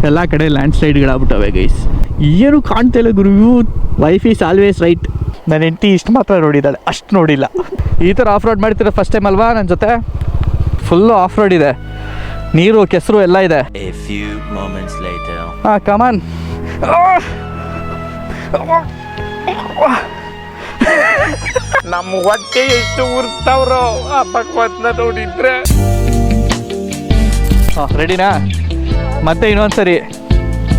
ಎಲ್ಲ ಕಡೆ land ಸ್ಲೈಡ್ಗಳಾಗ್ಬಿಟ್ಟವೆ guys. ಏನು ಕಾಣ್ತಾ ಇಲ್ಲ ಗುರು. Wife is always right. ನನ್ನ ಹೆಂಡತಿ ಇಷ್ಟು ಮಾತ್ರ ನೋಡಿದ್ದಾಳೆ, ಅಷ್ಟು ನೋಡಿಲ್ಲ. ಈ ಥರ ಆಫ್ ರೋಡ್ ಮಾಡ್ತಿರೋ ಫಸ್ಟ್ ಟೈಮ್ ಅಲ್ವಾ ನನ್ನ ಜೊತೆ. ಫುಲ್ಲು ಆಫ್ ರೋಡ್ ಇದೆ, ನೀರು ಕೆಸರು ಎಲ್ಲ ಇದೆ. ಹಾಂ ಕಮಾನ್. ನಮ್ಮ ಹೊಟ್ಟೆ ಎಷ್ಟು ಉರ್ಸ್ತಾವ್ರೋ ಆ ಭಗವಂತನ ನೋಡಿದ್ರೆ. ಹಾಂ ರೆಡಿನಾ? ಮತ್ತೆ ಇನ್ನೊಂದ್ಸರಿ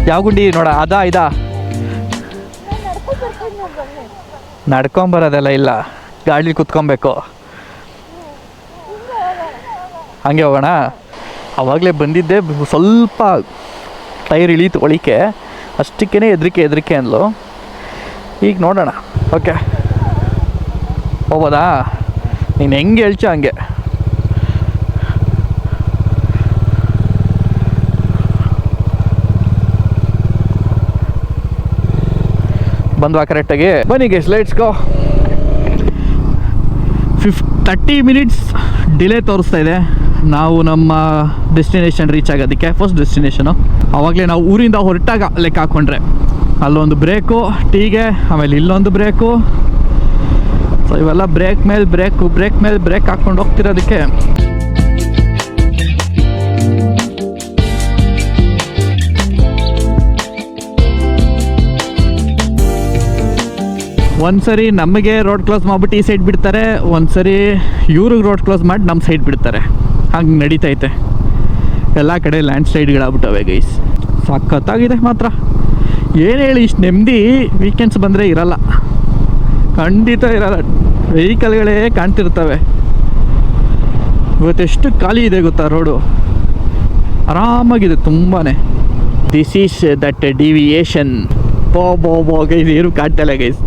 ಯಾವ ಗುಂಡಿ ನೋಡ, ಅದಾ ಇದಾ? ನಡ್ಕೊಂಬರೋದೆಲ್ಲ ಇಲ್ಲ, ಗಾಡೀಲಿ ಕುತ್ಕೊಬೇಕು. ಹಂಗೆ ಹೋಗೋಣ. ಆವಾಗಲೇ ಬಂದಿದ್ದೆ, ಸ್ವಲ್ಪ ಟೈರ್ ಇಳೀತು ಒಳಿಕೆ, ಅಷ್ಟಕ್ಕೇ ಹೆದರಿಕೆ ಅಂದ್ಲು. ಈಗ ನೋಡೋಣ. ಓಕೆ ಹೋಗೋದಾ? ನೀನು ಹೆಂಗೆ ಹೇಳ್ಚ ಹಂಗೆ. ಬಂದ್ವಾ ಕರೆಕ್ಟಾಗಿ? ಬನ್ನಿ guys, let's go. 30 minutes delay ತೋರಿಸ್ತಾ ಇದೆ ನಾವು ನಮ್ಮ ಡೆಸ್ಟಿನೇಷನ್ ರೀಚ್ ಆಗೋದಕ್ಕೆ. ಫಸ್ಟ್ ಡೆಸ್ಟಿನೇಷನು ಆವಾಗಲೇ ನಾವು ಊರಿಂದ ಹೊರಟಾಗ ಲೆಕ್ಕ ಹಾಕ್ಕೊಂಡ್ರೆ ಅಲ್ಲೊಂದು ಬ್ರೇಕು ಟೀಗೆ, ಆಮೇಲೆ ಇಲ್ಲೊಂದು ಬ್ರೇಕು. ಸೊ ಇವೆಲ್ಲ ಬ್ರೇಕ್ ಮೇಲೆ ಬ್ರೇಕ್ ಹಾಕ್ಕೊಂಡು ಹೋಗ್ತಿರೋದಕ್ಕೆ ಒಂದ್ಸರಿ ನಮಗೆ ರೋಡ್ ಕ್ಲೋಸ್ ಮಾಡಿಬಿಟ್ಟು ಈ ಸೈಡ್ ಬಿಡ್ತಾರೆ, ಒಂದ್ಸರಿ ಇವ್ರಿಗೆ ರೋಡ್ ಕ್ಲೋಸ್ ಮಾಡಿ ನಮ್ಮ ಸೈಡ್ ಬಿಡ್ತಾರೆ. ಹಂಗೆ ನಡೀತೈತೆ. ಎಲ್ಲ ಕಡೆ ಲ್ಯಾಂಡ್ ಸ್ಲೈಡ್ಗಳಾಗ್ಬಿಟ್ಟವೆ ಗೈಸ್. ಸಖತ್ತಾಗಿದೆ ಮಾತ್ರ. ಏನು ಹೇಳಿ, ಇಷ್ಟು ನೆಮ್ಮದಿ ವೀಕೆಂಡ್ಸ್ ಬಂದರೆ ಇರಲ್ಲ, ಖಂಡಿತ ಇರಲ್ಲ. ವೆಹಿಕಲ್ಗಳೇ ಕಾಣ್ತಿರ್ತವೆ. ಇವತ್ತೆಷ್ಟು ಖಾಲಿ ಇದೆ ಗೊತ್ತಾ ರೋಡು. ಆರಾಮಾಗಿದೆ ತುಂಬಾ. This is that deviation. ಬೋ ಗೈಸ್, ಏನು ಕಾಣ್ತಲ್ಲ ಗೈಸ್.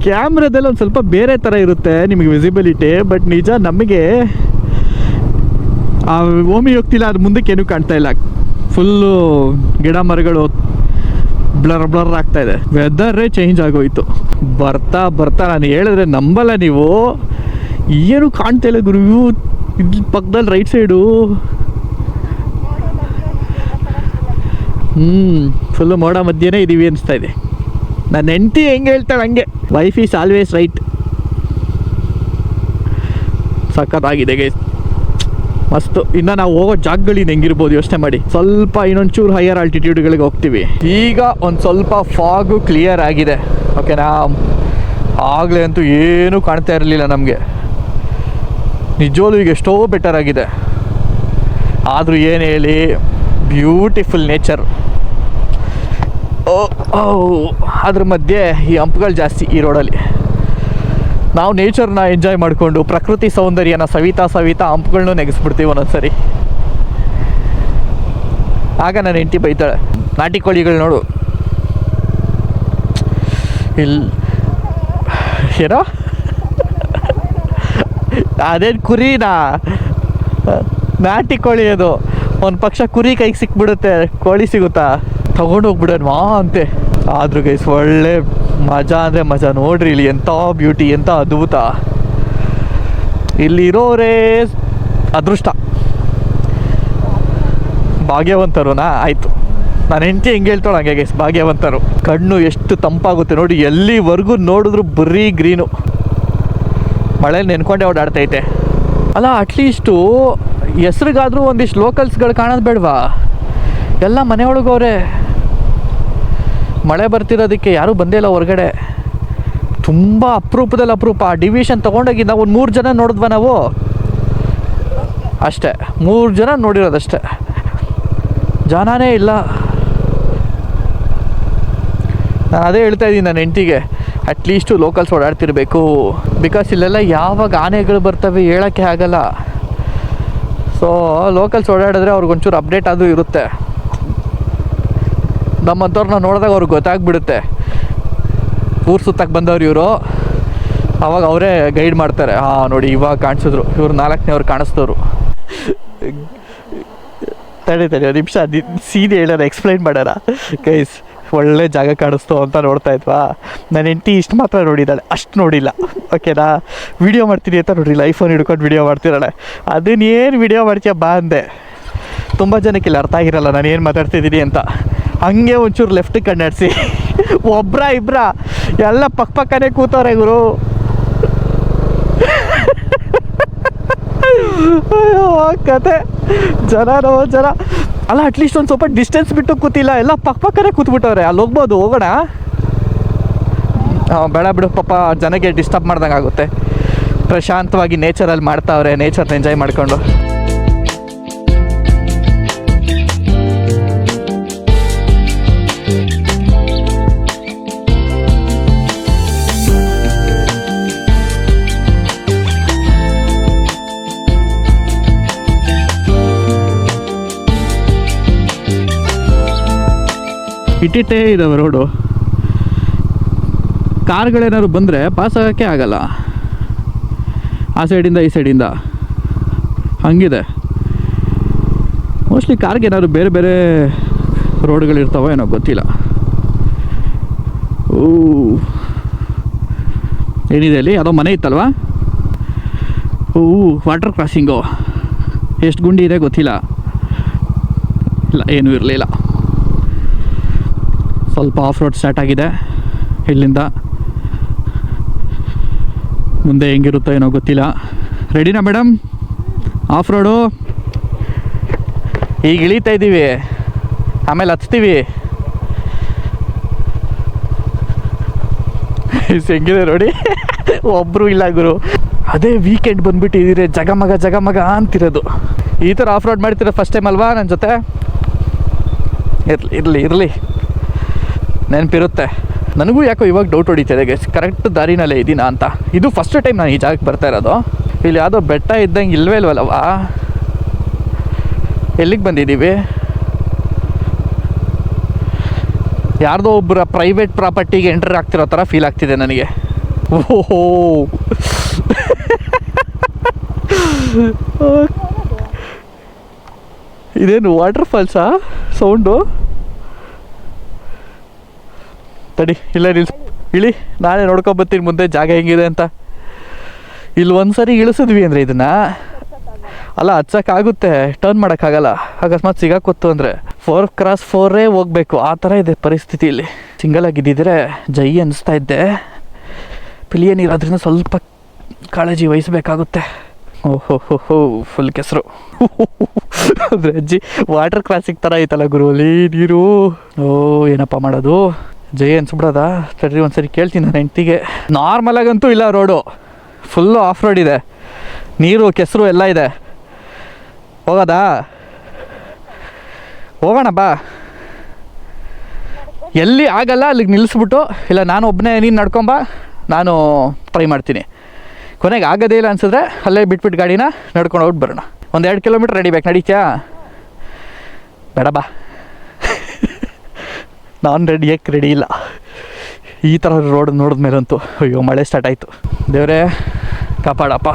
ಕ್ಯಾಮ್ರಾದಲ್ಲಿ ಒಂದು ಸ್ವಲ್ಪ ಬೇರೆ ಥರ ಇರುತ್ತೆ ನಿಮಗೆ ವಿಸಿಬಿಲಿಟಿ, ಬಟ್ ನಿಜ ನಮಗೆ ಆ ಓಮಿ ಹೋಗ್ತಿಲ್ಲ, ಅದು ಮುಂದಕ್ಕೆ ಏನೂ ಕಾಣ್ತಾ ಇಲ್ಲ. ಫುಲ್ಲು ಗಿಡ ಮರಗಳು ಬ್ಲರ್ ಆಗ್ತಾ ಇದೆ. ವೆದರೇ ಚೇಂಜ್ ಆಗೋಯ್ತು. ಬರ್ತಾ ನಾನು ಹೇಳಿದ್ರೆ ನಂಬಲ್ಲ ನೀವು. ಏನು ಕಾಣ್ತಾ ಇಲ್ಲ ಗುರು. ಇಲ್ಲಿ ಪಕ್ಕದಲ್ಲಿ ರೈಟ್ ಸೈಡು ಫುಲ್ಲು ಮೋಡ ಮಧ್ಯೆನೇ ಇದ್ದೀವಿ ಅನಿಸ್ತಾ ಇದೆ. ನನ್ನ ಹೆಂಡತಿ ಹೆಂಗೆ ಹೇಳ್ತಾಳೆ ಹಂಗೆ, ವೈಫ್ ಈಸ್ ಆಲ್ವೇಸ್ ರೈಟ್. ಸಖತ್ತಾಗಿದೆ ಗೈಸ್, ಮಸ್ತು. ಇನ್ನು ನಾವು ಹೋಗೋ ಜಾಗಗಳಿಂದ ಹೆಂಗಿರ್ಬೋದು ಯೋಚನೆ ಮಾಡಿ. ಸ್ವಲ್ಪ ಇನ್ನೊಂಚೂರು ಹೈಯರ್ ಆಲ್ಟಿಟ್ಯೂಡ್ಗಳಿಗೆ ಹೋಗ್ತೀವಿ. ಈಗ ಒಂದು ಸ್ವಲ್ಪ ಫಾಗು ಕ್ಲಿಯರ್ ಆಗಿದೆ, ಓಕೆನಾ? ಆಗಲೇ ಅಂತೂ ಏನೂ ಕಾಣ್ತಾ ಇರಲಿಲ್ಲ ನಮಗೆ. ನಿಜವೂ ಈಗ ಎಷ್ಟೋ ಬೆಟರ್ ಆಗಿದೆ. ಆದರೂ ಏನು ಹೇಳಿ, ಬ್ಯೂಟಿಫುಲ್ ನೇಚರ್. ಅದ್ರ ಮಧ್ಯೆ ಈ ಹಂಪ್ಗಳು ಜಾಸ್ತಿ ಈ ರೋಡಲ್ಲಿ. ನಾವು ನೇಚರ್ನ ಎಂಜಾಯ್ ಮಾಡಿಕೊಂಡು ಪ್ರಕೃತಿ ಸೌಂದರ್ಯನ ಸವಿತಾ ಹಂಪ್ಗಳನ್ನೂ ನೆಗೆಸ್ಬಿಡ್ತೀವಿ ಒಂದೊಂದ್ಸರಿ. ಆಗ ನನ್ನ ಹೆಂಡತಿ ಬೈತಾಳೆ, ನಾಟಿ ಕೋಳಿಗಳು ನೋಡು ಇಲ್ಲಿ ಏನೋ ಅದೇನು ಕುರಿನಾ, ನಾಟಿ ಕೋಳಿ ಅದು. ಒಂದು ಪಕ್ಷ ಕುರಿ ಕೈಗೆ ಸಿಕ್ಬಿಡುತ್ತೆ, ಕೋಳಿ ಸಿಗುತ್ತಾ, ತಗೊಂಡೋಗ್ಬಿಡೋಣ ಅಂತೆ. ಆದ್ರೂ ಗೈಸ್ ಒಳ್ಳೆ ಮಜಾ ಅಂದರೆ ಮಜಾ. ನೋಡ್ರಿ ಇಲ್ಲಿ ಎಂಥ ಬ್ಯೂಟಿ, ಎಂಥ ಅದ್ಭುತ. ಇಲ್ಲಿರೋರೇ ಅದೃಷ್ಟ, ಭಾಗ್ಯವಂತರುನಾ? ಆಯಿತು, ನಾನು ಹೆಂಡತಿ ಹೆಂಗೆ ಹೇಳ್ತಾಳೆ ಹಂಗೆ ಗೈಸ್, ಭಾಗ್ಯವಂತರು. ಕಣ್ಣು ಎಷ್ಟು ತಂಪಾಗುತ್ತೆ ನೋಡಿ, ಎಲ್ಲಿವರೆಗೂ ನೋಡಿದ್ರು ಬರೀ ಗ್ರೀನು. ಮಳೇಲಿ ನೆನ್ಕೊಂಡೆ ಓಡಾಡ್ತೈತೆ ಅಲ್ಲ. ಅಟ್ಲೀಸ್ಟು ಹೆಸ್ರಿಗಾದರೂ ಒಂದಿಷ್ಟು ಲೋಕಲ್ಸ್ಗಳು ಕಾಣೋದು ಬೇಡವಾ? ಎಲ್ಲ ಮನೆ ಒಳಗವ್ರೆ. ಮಳೆ ಬರ್ತಿರೋದಕ್ಕೆ ಯಾರೂ ಬಂದೇ ಇಲ್ಲ ಹೊರಗಡೆ. ತುಂಬ ಅಪರೂಪದಲ್ಲಿ ಅಪರೂಪ. ಆ ಡಿವಿಷನ್ ತೊಗೊಂಡೋಗಿ ನಾವು ಒಂದು 3 ಜನ ನೋಡಿದ್ವ ನಾವು ಅಷ್ಟೇ. 3 ಜನ ನೋಡಿರೋದಷ್ಟೇ, ಜನನೇ ಇಲ್ಲ. ನಾನು ಅದೇ ಹೇಳ್ತಾ ಇದ್ದೀನಿ ನನ್ನ ಹೆಂಡತಿಗೆ, ಅಟ್ಲೀಸ್ಟು ಲೋಕಲ್ಸ್ ಓಡಾಡ್ತಿರ್ಬೇಕು. ಬಿಕಾಸ್ ಇಲ್ಲೆಲ್ಲ ಯಾವಾಗ ಆನೆಗಳು ಬರ್ತವೆ ಹೇಳೋಕ್ಕೆ ಆಗಲ್ಲ. ಸೊ ಲೋಕಲ್ಸ್ ಓಡಾಡಿದ್ರೆ ಅವ್ರಿಗೊಂಚೂರು ಅಪ್ಡೇಟ್ ಆದರೂ ಇರುತ್ತೆ. ನಮ್ಮಂಥವ್ರನ್ನ ನೋಡಿದಾಗ ಅವ್ರಿಗೆ ಗೊತ್ತಾಗ್ಬಿಡುತ್ತೆ, ಊರು ಸುತ್ತಕ್ಕೆ ಬಂದವ್ರು ಇವರು. ಅವಾಗ ಅವರೇ ಗೈಡ್ ಮಾಡ್ತಾರೆ. ನೋಡಿ ಇವಾಗ ಕಾಣಿಸಿದ್ರು, ಇವ್ರು 4ನೇವ್ರು ಕಾಣಿಸ್ತವ್ರು. ತಡಿ ಒಂದು ನಿಮಿಷ ಸೀದೆ ಹೇಳೋಣ, ಎಕ್ಸ್ಪ್ಲೈನ್ ಮಾಡೋಣ ಗೈಸ್. ಒಳ್ಳೆ ಜಾಗ ಕಾಣಿಸ್ತು ಅಂತ ನೋಡ್ತಾ ಇದ್ವಾ. ನನ್ನ ಹೆಂಡತಿ ಇಷ್ಟು ಮಾತ್ರ ನೋಡಿದ್ದಾಳೆ, ಅಷ್ಟು ನೋಡಿಲ್ಲ. ಓಕೆನಾ, ವೀಡಿಯೋ ಮಾಡ್ತೀನಿ ಅಂತ ನೋಡಿಲ್ಲ, ಐಫೋನ್ ಹಿಡ್ಕೊಂಡು ವೀಡಿಯೋ ಮಾಡ್ತಿದ್ದಾಳೆ. ಅದನ್ನೇನು ವೀಡಿಯೋ ಮಾಡ್ತೀಯ ಬಾ ಅಂದೆ. ತುಂಬ ಜನಕ್ಕೆ ಇಲ್ಲಿ ಅರ್ಥ ಆಗಿರಲ್ಲ ನಾನು ಏನು ಮಾತಾಡ್ತಿದ್ದೀನಿ ಅಂತ. ಹಂಗೆ ಒಂಚೂರು ಲೆಫ್ಟಿಗೆ ಕಣ್ಣಾಡಿಸಿ ಒಬ್ಬರ ಇಬ್ಬರ ಎಲ್ಲ ಪಕ್ಕನೇ ಕೂತವ್ರೆ ಗುರು. ಅಯ್ಯೋ ಕತೆ, ಜನನೋ ಜನ ಅಲ್ಲ. ಅಟ್ಲೀಸ್ಟ್ ಒಂದು ಸ್ವಲ್ಪ ಡಿಸ್ಟೆನ್ಸ್ ಬಿಟ್ಟು ಕೂತಿಲ್ಲ, ಎಲ್ಲ ಪಕ್ಕನೇ ಕೂತ್ಬಿಟ್ಟವ್ರೆ. ಅಲ್ಲಿ ಹೋಗ್ಬೋದು, ಹೋಗೋಣ. ಬೇಡ ಬಿಡು ಪಾಪ, ಜನಕ್ಕೆ ಡಿಸ್ಟರ್ಬ್ ಮಾಡ್ದಂಗೆ ಆಗುತ್ತೆ. ಪ್ರಶಾಂತವಾಗಿ ನೇಚರಲ್ಲಿ ಮಾಡ್ತಾವ್ರೆ, ನೇಚರ್ನ ಎಂಜಾಯ್ ಮಾಡ್ಕೊಂಡು. ಇಟ್ಟಿಟ್ಟೇ ಇದ್ದಾವೆ ರೋಡು. ಕಾರ್ಗಳೇನಾದ್ರು ಬಂದರೆ ಪಾಸ್ ಆಗೋಕ್ಕೆ ಆಗಲ್ಲ, ಆ ಸೈಡಿಂದ ಈ ಸೈಡಿಂದ ಹಂಗಿದೆ. ಮೋಸ್ಟ್ಲಿ ಕಾರ್ಗೆ ಏನಾದ್ರು ಬೇರೆ ಬೇರೆ ರೋಡ್ಗಳಿರ್ತಾವೋ ಏನೋ ಗೊತ್ತಿಲ್ಲ. ಓ, ಏನಿದೆ ಅಲ್ಲಿ? ಯಾವುದೋ ಮನೆ ಇತ್ತಲ್ವಾ? ಓ, ವಾಟರ್ ಕ್ರಾಸಿಂಗು. ಎಷ್ಟು ಗುಂಡಿ ಇದೆ ಗೊತ್ತಿಲ್ಲ. ಇಲ್ಲ, ಏನೂ ಇರಲಿಲ್ಲ. ಸ್ವಲ್ಪ ಆಫ್ ರೋಡ್ ಸ್ಟಾರ್ಟ್ ಆಗಿದೆ. ಇಲ್ಲಿಂದ ಮುಂದೆ ಹೆಂಗಿರುತ್ತೋ ಏನೋ ಗೊತ್ತಿಲ್ಲ. ರೆಡಿನಾ ಮೇಡಮ್? ಆಫ್ ರೋಡು ಈಗ ಇಳೀತಾ ಇದ್ದೀವಿ, ಆಮೇಲೆ ಹತ್ತೀವಿ. ಹೆಂಗಿದೆ ನೋಡಿ, ಒಬ್ಬರು ಇಲ್ಲ ಗುರು. ಅದೇ ವೀಕೆಂಡ್ ಬಂದುಬಿಟ್ಟಿದ್ದೀರಿ, ಜಗಮಗ ಅಂತಿರೋದು. ಈ ಥರ ಆಫ್ ರೋಡ್ ಮಾಡ್ತೀರ ಫಸ್ಟ್ ಟೈಮ್ ಅಲ್ವಾ ನನ್ನ ಜೊತೆ? ಇರಲಿ ನೆನಪಿರುತ್ತೆ. ನನಗೂ ಯಾಕೋ ಇವಾಗ ಡೌಟ್ ಹೊಡಿತಿದೆ ಗೈಸ್, ಕರೆಕ್ಟ್ ದಾರಿನಲ್ಲೇ ಇದ್ದೀನಾ ಅಂತ. ಇದು ಫಸ್ಟ್ ಟೈಮ್ ನಾನು ಈ ಜಾಗಕ್ಕೆ ಬರ್ತಾ ಇರೋದು. ಇಲ್ಲಿ ಯಾವುದೋ ಬೆಟ್ಟ ಇದ್ದಂಗೆ ಇಲ್ವಲ್ವಾ? ಎಲ್ಲಿಗೆ ಬಂದಿದ್ದೀವಿ? ಯಾರ್ದೋ ಒಬ್ಬರ ಪ್ರೈವೇಟ್ ಪ್ರಾಪರ್ಟಿಗೆ ಎಂಟರ್ ಆಗ್ತಿರೋ ಥರ ಫೀಲ್ ಆಗ್ತಿದೆ ನನಗೆ. ಓಹೋ, ಇದೇನು ವಾಟರ್ ಫಾಲ್ಸಾ? ಸೌಂಡು ತಡಿ, ಇಲ್ಲ ಇಳಿ, ನಾನೇ ನೋಡ್ಕೊಬತ್ತೀನಿ ಮುಂದೆ ಜಾಗ ಹೆಂಗಿದೆ ಅಂತ. ಇಲ್ಲಿ ಒಂದ್ಸರಿ ಇಳಿಸಿದ್ವಿ ಅಂದರೆ ಇದನ್ನು ಅಲ್ಲ ಹಚ್ಚೋಕ್ಕಾಗುತ್ತೆ, ಟರ್ನ್ ಮಾಡೋಕ್ಕಾಗಲ್ಲ. ಅಕಸ್ಮಾತ್ ಸಿಗಾಕೊತ್ತು ಅಂದರೆ 4x4 ಹೋಗಬೇಕು, ಆ ಥರ ಇದೆ ಪರಿಸ್ಥಿತಿ ಇಲ್ಲಿ. ಸಿಂಗಲ್ ಆಗಿದ್ದಿದ್ರೆ ಜೈ ಅನ್ನಿಸ್ತಾ ಇದ್ದೆ. ಪಿಲಿಯನ್ ಇರೋದ್ರಿಂದ ಸ್ವಲ್ಪ ಕಾಳಜಿ ವಹಿಸಬೇಕಾಗುತ್ತೆ. ಓಹೋ, ಫುಲ್ ಕೆಸರು. ಅಂದರೆ ಅಜ್ಜಿ ವಾಟರ್ ಕ್ರಾಸಿಂಗ್ ಥರ ಐತಲ್ಲ ಗುರು ಅಲ್ಲಿ ನೀರು. ಓ, ಏನಪ್ಪ ಮಾಡೋದು? ಜೈ ಅನ್ಸ್ಬಿಡೋದ? ತಡ್ರಿ ಒಂದ್ಸರಿ ಕೇಳ್ತೀನಿ ನನ್ನ ಹೆಂಡ್ತಿಗೆ. ನಾರ್ಮಲಾಗಂತೂ ಇಲ್ಲ ರೋಡು, ಫುಲ್ಲು ಆಫ್ ರೋಡ್ ಇದೆ, ನೀರು ಕೆಸರು ಎಲ್ಲ ಇದೆ. ಹೋಗೋದಾ? ಹೋಗೋಣ ಬಾ. ಎಲ್ಲಿ ಆಗಲ್ಲ ಅಲ್ಲಿಗೆ ನಿಲ್ಲಿಸ್ಬಿಟ್ಟು, ಇಲ್ಲ ನಾನು ಒಬ್ಬನೇ, ನೀನು ನಡ್ಕೊಂಬ, ನಾನು ಟ್ರೈ ಮಾಡ್ತೀನಿ. ಕೊನೆಗೆ ಆಗೋದೇ ಇಲ್ಲ ಅನ್ಸಿದ್ರೆ ಅಲ್ಲೇ ಬಿಟ್ಬಿಟ್ಟು ಗಾಡಿನ ನಡ್ಕೊಂಡು ಹೋಗ್ಬಿಟ್ಟು ಬರೋಣ. 1-2 ಕಿಲೋಮೀಟ್ರ್ ನಡಿಬೇಕು, ನಡೀತ್ಯಾ? ಬೇಡ ಬಾ, ನಾನು ರೆಡಿ ಇಲ್ಲ. ಈ ಥರ ರೋಡ್ ನೋಡಿದ್ಮೇಲಂತೂ ಅಯ್ಯೋ ಮಳೆ ಸ್ಟಾರ್ಟ್ ಆಯಿತು. ದೇವರೇ ಕಾಪಾಡಪ್ಪ.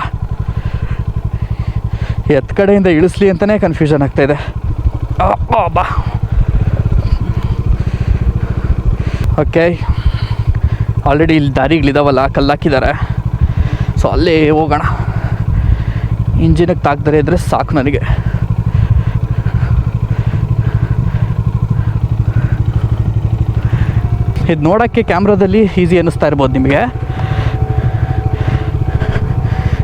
ಎತ್ತ ಕಡೆಯಿಂದ ಇಳಿಸ್ಲಿ ಅಂತಲೇ ಕನ್ಫ್ಯೂಷನ್ ಆಗ್ತಾಯಿದೆ. ಬಾ ಓಕೆ, ಆಲ್ರೆಡಿ ಇಲ್ಲಿ ದಾರಿಗಳಿದಾವಲ್ಲ, ಕಲ್ಲಾಕಿದ್ದಾರೆ. ಸೊ ಅಲ್ಲೇ ಹೋಗೋಣ. ಇಂಜಿನಿಗೆ ತಾಕ್ದರೆ ಇದ್ದರೆ ಸಾಕು ನನಗೆ. ಇದು ನೋಡೋಕ್ಕೆ ಕ್ಯಾಮ್ರಾದಲ್ಲಿ ಈಸಿ ಅನ್ನಿಸ್ತಾ ಇರ್ಬೋದು ನಿಮಗೆ,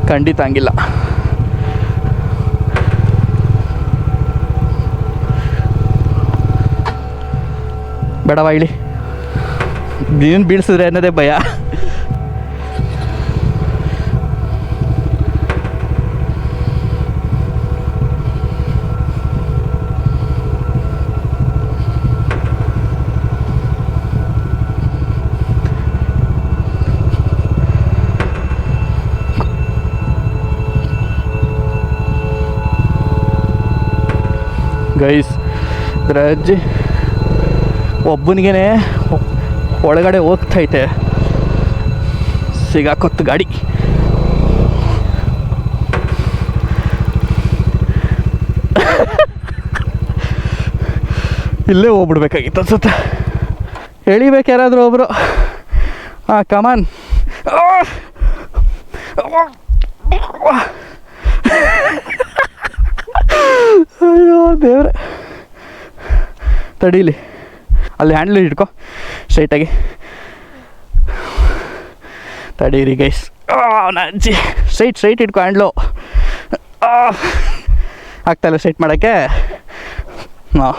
ಖಂಡಿತ ಹಂಗಿಲ್ಲ. ಬೇಡವಾ ಇಳಿ, ನೀನು ಬೀಳ್ಸಿದ್ರೆ ಅನ್ನೋದೇ ಭಯ. ಗೈಸ್, ರಜ್ಜಿ ಒಬ್ಬನಿಗೆ ಒಳಗಡೆ ಹೋಗ್ತೈತೆ, ಸಿಗಾಕೊತ್ತು ಗಾಡಿ. ಇಲ್ಲೇ ಹೋಗ್ಬಿಡ್ಬೇಕಾಗಿತ್ತು ಅನ್ಸುತ್ತೆ. ಎಳಿಬೇಕು ಯಾರಾದರೂ ಒಬ್ಬರು. ಹಾಂ ಕಮಾನ್. ಅಯ್ಯೋ ದೇವ್ರೆ, ತಡೀಲಿ. ಅಲ್ಲಿ ಹ್ಯಾಂಡ್ಲ್ ಇಟ್ಕೊ ಸ್ಟ್ರೈಟಾಗಿ. ತಡೀರಿ ಗೈಸ್. ಅಜ್ಜಿ ಸ್ಟ್ರೈಟ್ ಇಟ್ಕೊ ಹ್ಯಾಂಡ್ಲು. ಆಗ್ತಾಯಿಲ್ಲ ಸ್ಟ್ರೈಟ್ ಮಾಡೋಕ್ಕೆ. ಹಾಂ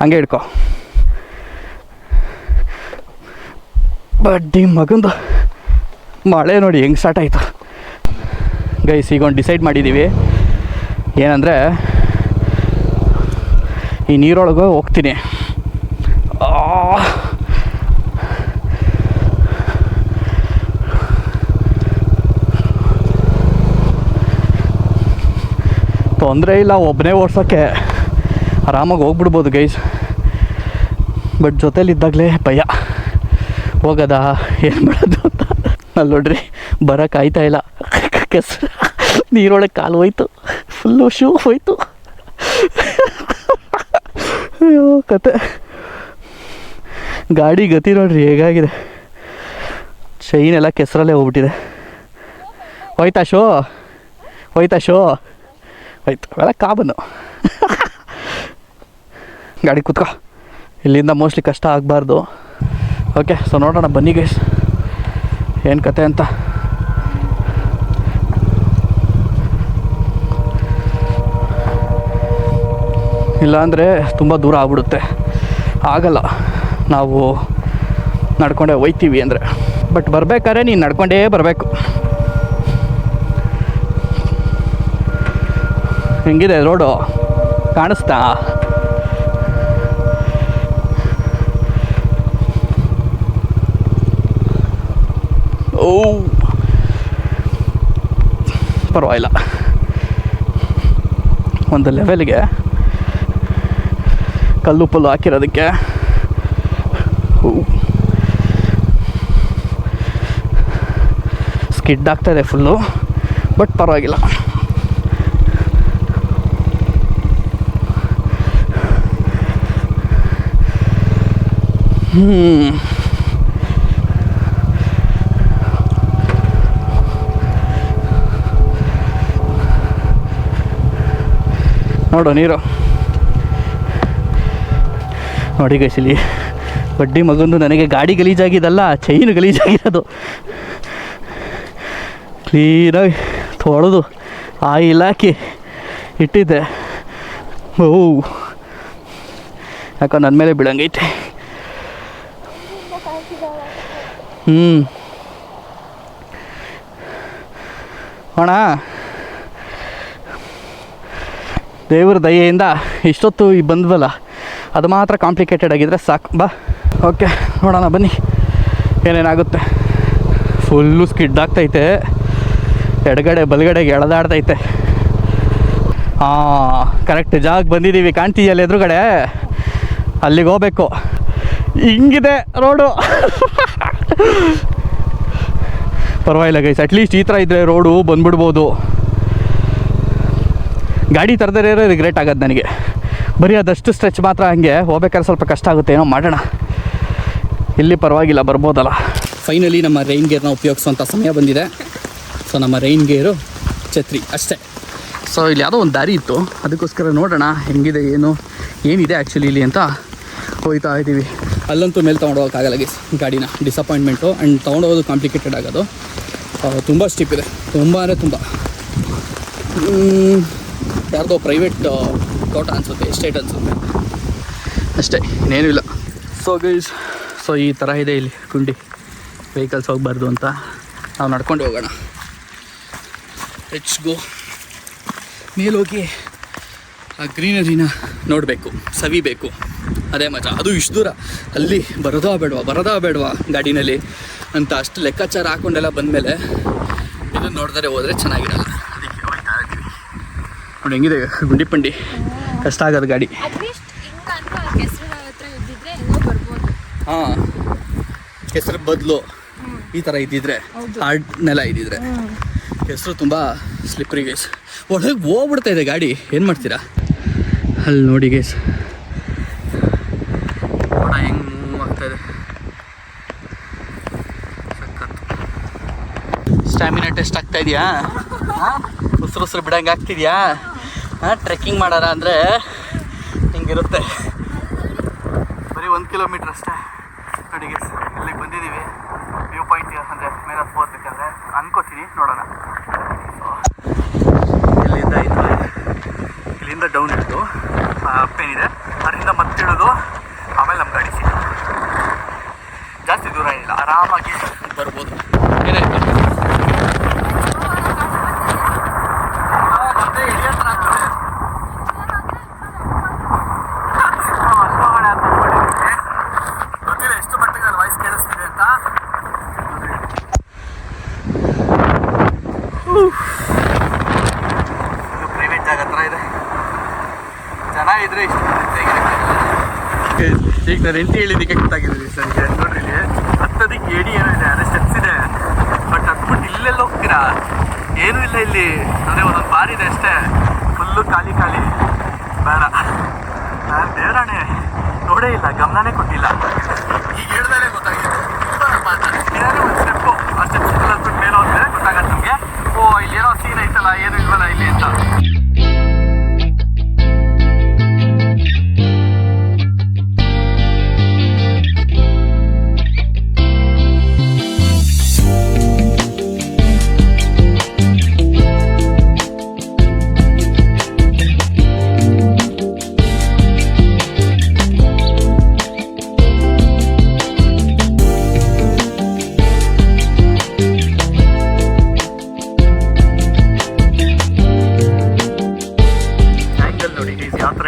ಹಂಗೆ ಇಟ್ಕೊ. ಬಡ್ಡಿ ಮಗಂದು ಮಳೆ ನೋಡಿ ಹೆಂಗೆ ಸ್ಟಾರ್ಟ್ ಆಯಿತು ಗೈಸ್. ಈಗ ಒಂದು ಡಿಸೈಡ್ ಮಾಡಿದ್ದೀವಿ ಏನಂದರೆ, ಈ ನೀರೊಳಗೆ ಹೋಗ್ತೀನಿ. ತೊಂದರೆ ಇಲ್ಲ, ಒಬ್ಬನೇ ಓಡ್ಸೋಕ್ಕೆ ಆರಾಮಾಗಿ ಹೋಗ್ಬಿಡ್ಬೋದು ಗೈಸ್. ಬಟ್ ಜೊತೇಲಿದ್ದಾಗಲೇ ಭಯ, ಹೋಗೋದಾ ಏನು ಮಾಡೋದು ಅಂತ. ಅಲ್ಲಿ ನೋಡ್ರಿ ಬರೋಕೆ ಆಯ್ತಾ ಇಲ್ಲ, ಕೆಸರು ನೀರೊಳಗೆ ಕಾಲು ಹೋಯ್ತು, ಫುಲ್ಲು ಶೂ ಹೋಯ್ತು. ಅಯ್ಯೋ ಕತೆ. ಗಾಡಿ ಗತಿ ನೋಡ್ರಿ ಹೇಗಾಗಿದೆ, ಚೈನ್ ಎಲ್ಲ ಕೆಸರಲ್ಲೇ ಹೋಗ್ಬಿಟ್ಟಿದೆ. ಹೋಯ್ತಾ ಶೋ ಹೋಯ್ತು ಅವೆಲ್ಲ ಕಾಬನ್ನು. ಗಾಡಿ ಕೂತ್ಕೋ, ಇಲ್ಲಿಂದ ಮೋಸ್ಟ್ಲಿ ಕಷ್ಟ ಆಗಬಾರ್ದು. ಓಕೆ, ಸೊ ನೋಡೋಣ ಬನ್ನಿ ಗೈಸ್ ಏನು ಕತೆ ಅಂತ. ಇಲ್ಲಾಂದರೆ ತುಂಬ ದೂರ ಆಗ್ಬಿಡುತ್ತೆ, ಆಗಲ್ಲ ನಾವು ನಡ್ಕೊಂಡೇ ಹೋಯ್ತೀವಿ ಅಂದರೆ. ಬಟ್ ಬರ್ಬೇಕಾದ್ರೆ ನೀನು ನಡ್ಕೊಂಡೇ ಬರಬೇಕು. ಹೆಂಗಿದೆ ರೋಡು ಕಾಣಿಸ್ತಾ? ಓ ಪರವಾಗಿಲ್ಲ, ಒಂದು ಲೆವೆಲ್ಗೆ ಕಲ್ಲು ಪಲ್ಲು ಹಾಕಿರೋದಕ್ಕೆ. ಸ್ಕಿಡ್ ಆಗ್ತಾಯಿದೆ ಫುಲ್ಲು, ಬಟ್ ಪರವಾಗಿಲ್ಲ. ನೋಡು ನೀರು ನೋಡಿ ಗೈಸ್. ಇಲ್ಲಿ ಬಡ್ಡಿ ಮಗಂದು ನನಗೆ ಗಾಡಿ ಗಲೀಜಾಗಿದ್ದಲ್ಲ, ಚೈನು ಗಲೀಜಾಗಿರೋದು. ಕ್ಲೀನಾಗಿ ತೊಳೆದು ಆಯಿಲ್ ಹಾಕಿ ಇಟ್ಟಿದ್ದೆ. ಓ ಯಾಕೋ ನನ್ನ ಮೇಲೆ ಬೀಳಂಗೈತೆ. ಅಣ್ಣ ದೇವ್ರ ದಯೆಯಿಂದ ಇಷ್ಟೊತ್ತು ಬಂದ್ವಲ್ಲ, ಅದು ಮಾತ್ರ ಕಾಂಪ್ಲಿಕೇಟೆಡ್ ಆಗಿದ್ದರೆ ಸಾಕು. ಬಾ ಓಕೆ ನೋಡೋಣ ಬನ್ನಿ ಏನೇನಾಗುತ್ತೆ. ಫುಲ್ಲು ಸ್ಕಿಡ್ ಆಗ್ತೈತೆ, ಎಡಗಡೆ ಬಲಗಡೆಗೆ ಎಳೆದಾಡ್ತೈತೆ. ಹಾಂ ಕರೆಕ್ಟ್ ಜಾಗ ಬಂದಿದ್ದೀವಿ, ಕಾಣ್ತಿದೆಯಲ್ಲ ಎದುರುಗಡೆ, ಅಲ್ಲಿಗೆ ಹೋಗ್ಬೇಕು. ಹಿಂಗಿದೆ ರೋಡು. ಪರವಾಗಿಲ್ಲ ಗೈಸ್, ಅಟ್ಲೀಸ್ಟ್ ಈ ಥರ ಇದ್ದರೆ ರೋಡು ಬಂದ್ಬಿಡ್ಬೋದು. ಗಾಡಿ ತರದೇ ರಿಗ್ರೆಟ್ ಆಗೋದು ನನಗೆ. ಬರೀ ಅದಷ್ಟು ಸ್ಟ್ರೆಚ್ ಮಾತ್ರ ಹಂಗೆ ಹೋಗ್ಬೇಕಾದ್ರೆ ಸ್ವಲ್ಪ ಕಷ್ಟ ಆಗುತ್ತೆ. ಏನೋ ಮಾಡೋಣ, ಇಲ್ಲಿ ಪರವಾಗಿಲ್ಲ ಬರ್ಬೋದಲ್ಲ. ಫೈನಲಿ ನಮ್ಮ ರೈನ್ ಗೇರ್ನ ಉಪಯೋಗಿಸುವಂಥ ಸಮಯ ಬಂದಿದೆ. ಸೊ ನಮ್ಮ ರೈನ್ ಗೇರು ಛತ್ರಿ ಅಷ್ಟೇ. ಸೊ ಇಲ್ಲಿ ಯಾವುದೋ ಒಂದು ದಾರಿ ಇತ್ತು, ಅದಕ್ಕೋಸ್ಕರ ನೋಡೋಣ ಹೆಂಗಿದೆ ಏನಿದೆ ಆ್ಯಕ್ಚುಲಿ ಇಲ್ಲಿ ಅಂತ ಹೋಗ್ತಾ ಇದ್ದೀವಿ. ಅಲ್ಲಂತೂ ಮೇಲೆ ತೊಗೊಂಡೋಗೋಕ್ಕಾಗಲ್ಲ ಗೈಸ್ ಗಾಡಿನ, ಡಿಸಪಾಯಿಂಟ್ಮೆಂಟು. ಆ್ಯಂಡ್ ತೊಗೊಂಡೋಗೋದು ಕಾಂಪ್ಲಿಕೇಟೆಡ್ ಆಗೋದು, ತುಂಬ ಸ್ಟಿಪ್ ಇದೆ, ತುಂಬ ಅಂದರೆ ತುಂಬ. ಯಾರ್ದೋ ಪ್ರೈವೇಟ್ ತೋಟ ಅನಿಸುತ್ತೆ, ಎಸ್ಟೇಟ್ ಅನಿಸುತ್ತೆ ಅಷ್ಟೇ, ಇನ್ನೇನೂ ಇಲ್ಲ. ಸೊ ಗೈಸ್, ಸೊ ಈ ಥರ ಇದೆ ಇಲ್ಲಿ ಗುಂಡಿ, ವೆಹಿಕಲ್ಸ್ ಹೋಗಬಾರ್ದು ಅಂತ. ನಾವು ನಡ್ಕೊಂಡು ಹೋಗೋಣ. Let's go. ಮೇಲೋಗಿ ಆ ಗ್ರೀನರಿನ ನೋಡಬೇಕು, ಸವಿಬೇಕು, ಅದೇ ಮಜಾ. ಅದು ಇಷ್ಟು ದೂರ ಅಲ್ಲಿ ಬರೋದಾ ಬೇಡವಾ ಗಾಡಿನಲ್ಲಿ ಅಂತ ಅಷ್ಟು ಲೆಕ್ಕಾಚಾರ ಹಾಕ್ಕೊಂಡೆಲ್ಲ ಬಂದಮೇಲೆ ಇದನ್ನು ನೋಡಿದ್ರೆ ಹೋದರೆ ಚೆನ್ನಾಗಿರಲ್ಲ. ಅದಕ್ಕೆ ಹೋಗ್ತಾ ಇದ್ದೀವಿ. ನೋಡಿ ಹೆಂಗಿದೆ ಗುಂಡಿ ಪಂಡಿ, ಕಷ್ಟ ಆಗೋದು ಗಾಡಿ. ಹಾಂ ಕೆಸರು ಬದಲು ಈ ಥರ ಇದ್ದಿದ್ರೆ, ಹಾರ್ಡ್ ನೆಲ ಇದ್ದಿದ್ರೆ. ಹೆಸರು ತುಂಬ ಸ್ಲಿಪ್ರಿ ಗೇಸ್, ಒಳಗೆ ಹೋಗ್ಬಿಡ್ತಾ ಇದೆ ಗಾಡಿ, ಏನು ಮಾಡ್ತೀರಾ? ಅಲ್ಲಿ ನೋಡಿ ಗೇಸ್, ಹೆಂಗೆ ಮೂವ್ ಆಗ್ತಾಯಿದೆ. ಟೆಸ್ಟ್ ಆಗ್ತಾ ಇದೆಯಾ? ಉಸಿರು ಬಿಡಂಗೆ ಆಗ್ತಿದ್ಯಾ? ಟ್ರೆಕ್ಕಿಂಗ್ ಮಾಡೋಣ ಅಂದರೆ ಹಿಂಗಿರುತ್ತೆ. ಬರೀ 1 ಕಿಲೋಮೀಟ್ರ್ ಅಷ್ಟೇ ನೋಡಿ ಗೈಸ್. ಇಲ್ಲಿಗೆ ಬಂದಿದ್ದೀವಿ. ವ್ಯೂ ಪಾಯಿಂಟ್ ಅಂದರೆ ಮೇಲೆ ಹತ್ಬೇಕಂದ್ರೆ ಅನ್ಕೋತೀನಿ, ನೋಡೋಣ. ಇಲ್ಲಿಂದ ಇಲ್ಲಿಂದ ಡೌನ್ ಇಳಿದು ಅಪ್ಪೇನಿದೆ, ಅದರಿಂದ ಮತ್ತಿಳಿದು ಆಮೇಲೆ ನಮ್ಮ ಗಾಡಿ ಸಿಗೋದು. ಜಾಸ್ತಿ ದೂರ ಏನಿಲ್ಲ, ಆರಾಮಾಗಿ ಬರ್ಬೋದು. ಏನಾಯ್ತು ಗೊತ್ತಿಲ್ಲ ಎಷ್ಟು ಮಟ್ಟಿಗೆ ಅಲ್ಲಿ ವಾಯ್ಸ್ ಕೇಳಿಸ್ತಿದೆ ಅಂತ. ಇದು ಪ್ರೈವೇಟ್ ಜಾಗ ಥರ ಇದೆ, ಜನ ಇದ್ರೆ ಇಷ್ಟು ಈಗ ನಾನು ಎಂಟಿ ಹೇಳಿದ್ದಕ್ಕೆ ಗೊತ್ತಾಗಿದ್ದೀನಿ ಸರಿಗೆ. ನೋಡ್ರಿ ಇಲ್ಲಿ ಹತ್ತೋದಕ್ಕೆ ಏಡಿ ಏನೋ ಇದೆ, ಅದೇ ಸ್ಟೆಪ್ಸ್ ಇದೆ. ಬಟ್ ಹತ್ಬಿಟ್ಟು ಇಲ್ಲೆಲ್ಲ ಹೋಗ್ತೀರಾ? ಏನೂ ಇಲ್ಲ ಇಲ್ಲಿ, ಅಂದರೆ ಒಂದೊಂದು ಬಾರ್ ಇದೆ ಅಷ್ಟೇ, ಫುಲ್ಲು ಖಾಲಿ ಬೇಡ. ನಾನು ದೇವರಾಣೆ ನೋಡೇ ಇಲ್ಲ, ಗಮನನೇ ಕೊಟ್ಟಿಲ್ಲ. ಈಗ ಹೇಳ್ದಾನೆ ಗೊತ್ತಾಗಿದೆ. ಏನಾದ್ರು ಒಂದು ಸ್ಟೆಪ್ಪು, ಆ ಸ್ಟೆಪ್ಸ್ ಹತ್ಬಿಟ್ಟು ಮೇಲೆ ಹೋದ್ರೆ ಗೊತ್ತಾಗತ್ತೆ ನಮಗೆ, ಓ ಇಲ್ಲಿ ಏನೋ ಸೀನ್ ಐತಲ್ಲ, ಏನು ಇಲ್ವಲ್ಲ ಇಲ್ಲಿ ಅಂತ.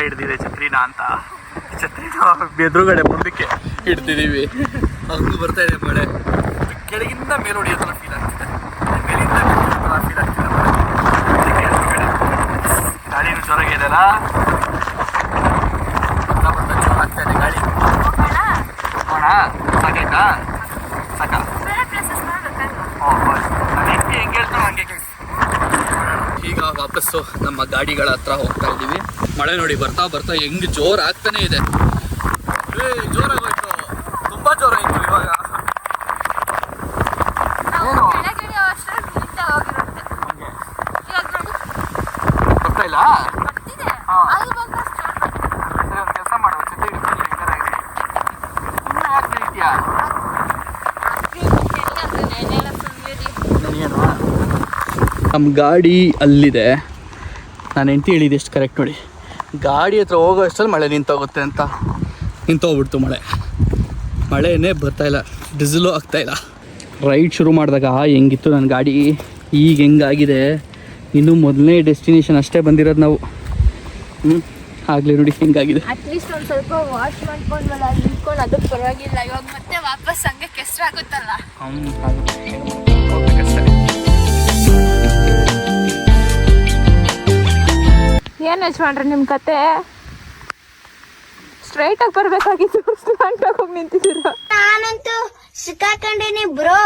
ಹಿಡ್ದಿದೆ ಛತ್ರಿನ ಅಂತ. ಛತ್ರಿನ ಎದುರುಗಡೆ ಮುಂದಕ್ಕೆ ಹಿಡ್ತಿದ್ದೀವಿ. ಹಂಗೂ ಬರ್ತಾ ಇದೆ ಮಳೆ, ಕೆಳಗಿಂದ ಮೇಲೆ ಹೊಡಿಯೋ ಥರ ಫೀಲ್ ಆಗ್ತಿದೆ, ಮೇಲಿಂದ ಫೀಲ್ ಆಗ್ತಿದೆ ಮಳೆ. ಗಾಡಿನೂ ಜೋರಾಗಿದೆಲ್ಲ, ಬರ್ತಾ ಜೋರು ಆಗ್ತಾ ಇದೆ ಗಾಡಿ. ಹೋಗೋಣ, ಸಾಕಾಯ್ತಾ? ಸಾಕಾ? ನಾನು ಹೆಂಗೆ ಹೇಳ್ತಾನೋ ಹಂಗೆ. ಈಗ ವಾಪಸ್ಸು ನಮ್ಮ ಗಾಡಿಗಳ ಹತ್ರ ಹೋಗ್ತಾ ಇದ್ದೀವಿ. ಮಳೆ ನೋಡಿ ಬರ್ತಾ ಹೆಂಗೆ ಜೋರು ಆಗ್ತಾನೆ ಇದೆ. ಜೋರಾಗೋಯ್ತು, ತುಂಬಾ ಜೋರಾಯ್ತು. ಇವಾಗ ಬರ್ತಾ ಇಲ್ಲ. ಸರಿ, ಒಂದು ಕೆಲಸ ಮಾಡುವ, ಜೊತೆ ಯಾಕೆ ಬೆಳಿತೀಯಾ? ನಮ್ಮ ಗಾಡಿ ಅಲ್ಲಿದೆ. ನಾನು ಎಂಟಿ ಹೇಳಿದೆ ಎಷ್ಟು ಕರೆಕ್ಟ್ ನೋಡಿ. ಗಾಡಿ ಹತ್ರ ಹೋಗೋ ಅಷ್ಟರಲ್ಲಿ ಮಳೆ ನಿಂತೋಗುತ್ತೆ ಅಂತ ನಿಂತೋಗ್ಬಿಡ್ತು. ಮಳೆನೇ ಬರ್ತಾಯಿಲ್ಲ, ಡೀಸೆಲು ಆಗ್ತಾಯಿಲ್ಲ. ರೈಡ್ ಶುರು ಮಾಡಿದಾಗ ಹೆಂಗಿತ್ತು ನನ್ನ ಗಾಡಿ, ಈಗ ಹೆಂಗಾಗಿದೆ. ಇನ್ನೂ ಮೊದಲನೇ ಡೆಸ್ಟಿನೇಷನ್ ಅಷ್ಟೇ ಬಂದಿರೋದು ನಾವು. ಆಗಲೇ ನೋಡಿ ಹೆಂಗಾಗಿದೆ. ಅಟ್ಲೀಸ್ಟ್ ಒಂದು ಸ್ವಲ್ಪ ವಾಶ್ ಮಾಡ್ಕೊಂಡ್ವಲ್ಲ, ನಿಂತ್ಕೊಂಡು ಅದಕ್ಕೆ ಪರವಾಗಿಲ್ಲ. ಇವಾಗ ಮತ್ತೆ ವಾಪಸ್ ಹಂಗೆ ಕೆಸರಾಗುತ್ತಲ್ಲ. ಏನು ಯಜಮಾನ್ರೆ ನಿಮ್ಮ ಕತೆ? ಸ್ಟ್ರೈಟಾಗಿ ಬರಬೇಕಾಗಿತ್ತು, ಸ್ಟ್ಯಾಂಡಾಗಿ ಹೋಗಿ ನಿಂತಿದ್ದೀರಾ. ನಾನಂತೂ ಸಿಕ್ಕಾಕೊಂಡೇನಿ ಬ್ರೋ.